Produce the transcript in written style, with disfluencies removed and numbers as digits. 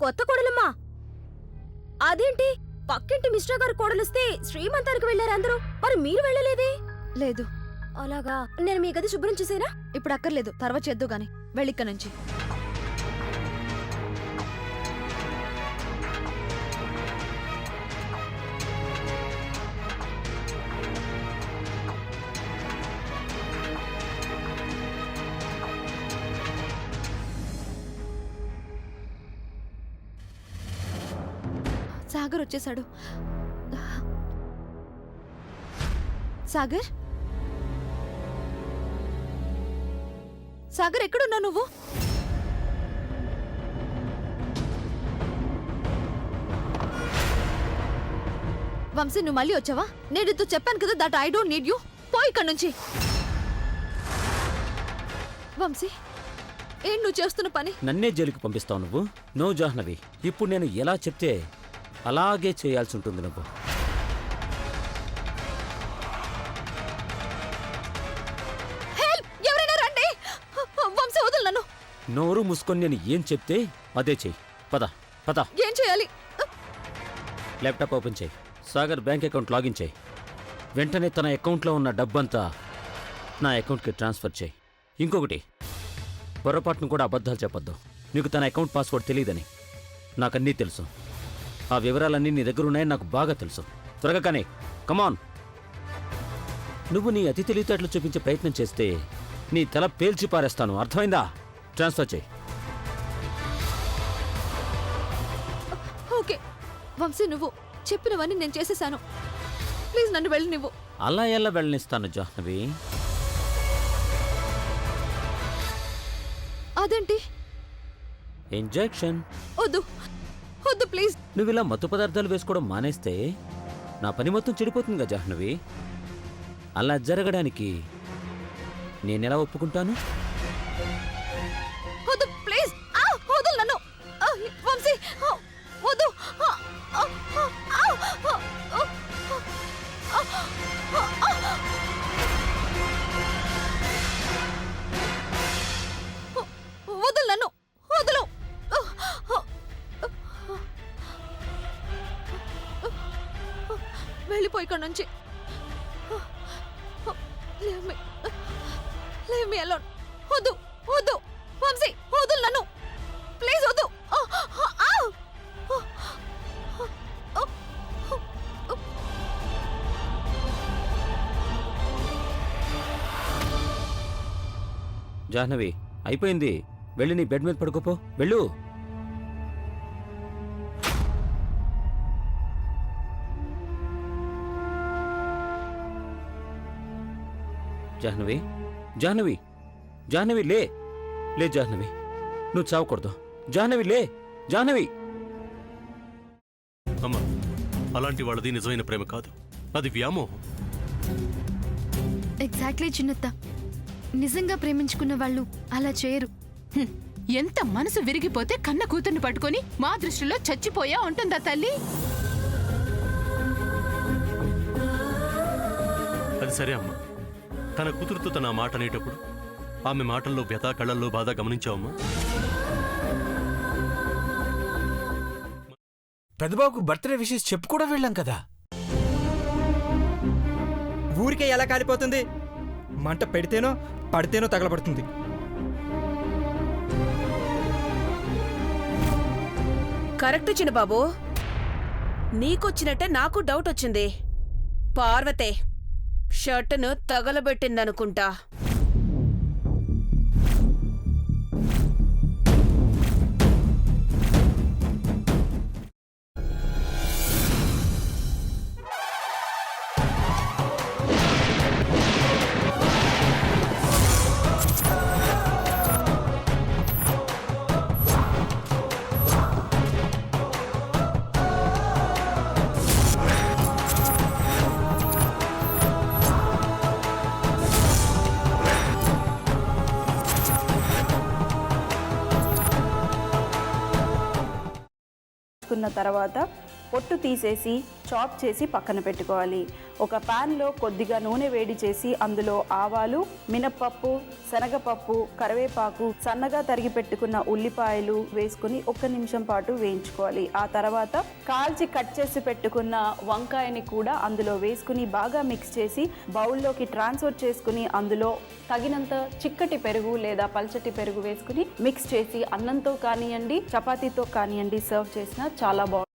కొత్త కోడలమ్మా? అదేంటి, పక్కింటి మిస్టర్ గారు కోడలిస్తే శ్రీమంతానికి వెళ్ళారు అందరూ, మరి మీరు వెళ్ళలేదే? లేదు. అలాగా. నేను మీ గది శుభ్రం చేసేనా? ఇప్పుడు అక్కర్లేదు, తర్వాత చేద్దు గాని. వెళ్ళిక్క నుంచి. సాగర్ వచ్చేసాడు. సాగర్, సాగర్ ఎక్కడున్నావు నువ్వు? వంశీ, నువ్వు మళ్ళీ వచ్చావా? నేను నీతో చెప్పాను కదా, that I don't need you. పో ఇక్కడి నుంచి. వంశీ, ఏం నువ్వు చేస్తున్న పని? నన్నే జైలుకి పంపిస్తావు నువ్వు? నో జాహ్నవి, ఇప్పుడు నేను ఎలా చెప్తే అలాగే చేయాల్సి ఉంటుంది నువ్వు. ఎవరైనా రండి. వంశీ, వదులు నన్ను. నోరు మూసుకొని నేను ఏం చెప్తే అదే చెయ్యి. పద పద. ఏం చేయాలి? ల్యాప్టాప్ ఓపెన్ చేయి. సాగర్ బ్యాంక్ అకౌంట్ లాగిన్ చేయి. వెంటనే తన అకౌంట్లో ఉన్న డబ్బంతా నా అకౌంట్కి ట్రాన్స్ఫర్ చేయి. ఇంకొకటి, పొరపాటును కూడా అబద్ధాలు చెప్పొద్దు. నీకు తన అకౌంట్ పాస్వర్డ్ తెలియదని నాకన్నీ తెలుసు. ఆ వివరాలన్నీ నీ దగ్గర ఉన్నాయని నాకు బాగా తెలుసు. త్వరగా కానీ, కమాన్. నువ్వు నీ అతి తెలివితేటలు చూపించే ప్రయత్నం చేస్తే నీ తల పేల్చి పారేస్తాను, అర్థమైందా? ట్రాన్స్ఫర్ చేయి. ఓకే వంశీ, నువ్వు చెప్పినవన్నీ నేను చేసేసాను. ప్లీజ్ నన్ను వెళ్ళి నువ్వు. అలా ఎలా వెళ్ళనిస్తాను జాహ్నవి? అదేంటి? ఇంజెక్షన్. వద్దు వద్దు ప్లీజ్. నువ్వు ఇలా మత్తు పదార్థాలు వేసుకోవడం మానేస్తే నా పని మొత్తం చెడిపోతుందిగా జాహ్నవి. అలా జరగడానికి నేనెలా ఒప్పుకుంటాను? వద్దు ప్లీజ్. వద్దు నన్ను. వంశీ వద్దు. వదులు నన్ను, వదులు. వెళ్ళిపోయి ఇక్కడ నుంచి. Leave me alone. వద్దు వద్దు వంశీ, వదులు నన్ను ప్లీజ్. వద్దు. జాహ్నవి, అయిపోయింది. వెళ్ళి నీ బెడ్ మీద పడుకోపో. వెళ్ళు. జాహ్నవి, జాహ్నవి, జాహ్నవి లే. లే జాహ్నవి, నువ్వు చావకూడదు. జాహ్నవి లే. జాహ్నవి. అమ్మా, అలాంటి వాళ్ళది నిజమైన ప్రేమ కాదు, అది వ్యామోహం. ఎగ్జాక్ట్లీ చిన్నత్త, నిజంగా ప్రేమించుకున్న వాళ్ళు అలా చేయరు. ఎంత మనసు విరిగిపోతే కన్న కూతుర్ని పట్టుకొని మా దృష్టిలో చచ్చిపోయా ఉంటుందా తల్లి? అది సరే అమ్మా, తన కూతురుతో తన మాట అనేటప్పుడు ఆమె మాటల్లో వ్యథ, కళ్ళల్లో బాధ గమనించావమ్మా? పెద్దబాబుకు బర్త్డే విషెస్ చెప్పు కూడా వెళ్ళాం కదా. ఊరికే ఎలా కాలిపోతుంది? మంట పెడితేనో పడితేనో తగలబడుతుంది. కరెక్ట్ చిన్నబాబు, నీకొచ్చినట్టే నాకు డౌట్ వచ్చింది. పార్వతే షర్టును తగలబెట్టిందనుకుంటా. తర్వాత పొట్టు తీసేసి చాప్ చేసి పక్కన పెట్టుకోవాలి. ఒక ప్యాన్లో కొద్దిగా నూనె వేడి చేసి అందులో ఆవాలు, మినప్పప్పు, శనగపప్పు, కరివేపాకు, సన్నగా తరిగి పెట్టుకున్న ఉల్లిపాయలు వేసుకుని 1 నిమిషం పాటు వేయించుకోవాలి. ఆ తర్వాత కాల్చి కట్ చేసి పెట్టుకున్న వంకాయని కూడా అందులో వేసుకుని బాగా మిక్స్ చేసి బౌల్లోకి ట్రాన్స్ఫర్ చేసుకుని అందులో తగినంత చిక్కటి పెరుగు లేదా పల్చటి పెరుగు వేసుకుని మిక్స్ చేసి అన్నంతో కానివ్వండి, చపాతీతో కానివ్వండి సర్వ్ చేసినా చాలా బాగుంటుంది.